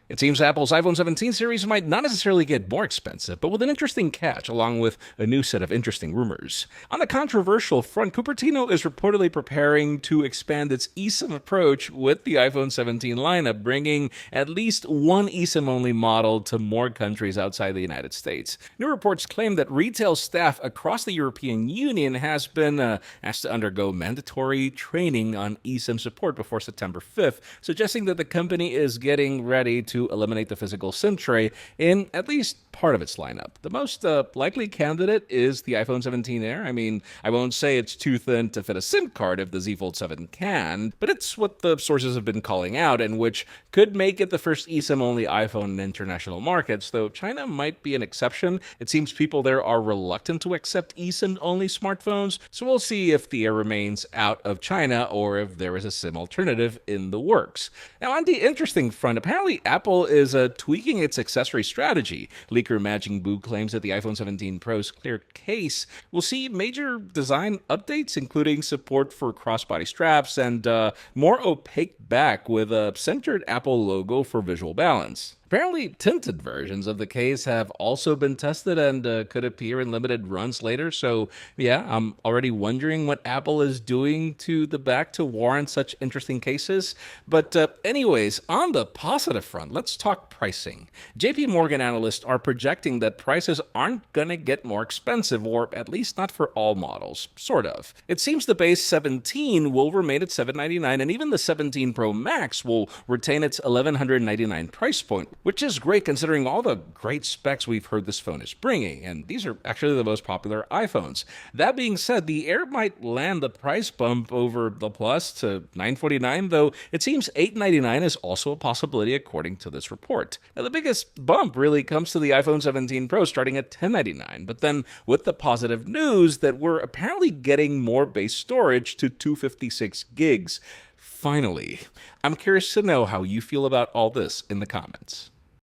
It seems Apple's iPhone 17 series might not necessarily get more expensive, but with an interesting catch, along with a new set of interesting rumors. On the controversial front, Cupertino is reportedly preparing to expand its eSIM approach with the iPhone 17 lineup, bringing at least one eSIM-only model to more countries outside the United States. New reports claim that retail staff across the European Union has been asked to undergo mandatory training on eSIM support before September 5th, suggesting that the company is getting ready to eliminate the physical SIM tray in at least part of its lineup. The most likely candidate is the iPhone 17 Air. I mean, I won't say it's too thin to fit a SIM card if the Z Fold 7 can, but it's what the sources have been calling out, and which could make it the first eSIM-only iPhone in international markets, though China might be an exception. It seems people there are reluctant to accept eSIM-only smartphones, so we'll see if the Air remains out of China or if there is a SIM alternative in the works. Now, on the interesting front, apparently Apple is tweaking its accessory strategy. Leaker Matching Boo claims that the iPhone 17 Pro's clear case will see major design updates, including support for crossbody straps and more opaque back with a centered Apple logo for visual balance. Apparently, tinted versions of the case have also been tested and could appear in limited runs later. So, yeah, I'm already wondering what Apple is doing to the back to warrant such interesting cases. But anyways, on the positive front, let's talk pricing. JP Morgan analysts are projecting that prices aren't going to get more expensive, or at least not for all models. Sort of. It seems the base 17 will remain at $799, and even the 17 Pro Max will retain its $1,199 price point, which is great considering all the great specs we've heard this phone is bringing, and these are actually the most popular iPhones. That being said, the Air might land the price bump over the Plus to $949, though it seems $899 is also a possibility according to this report. Now, the biggest bump really comes to the iPhone 17 Pro starting at $1099, but then with the positive news that we're apparently getting more base storage to 256 gigs. Finally, I'm curious to know how you feel about all this in the comments.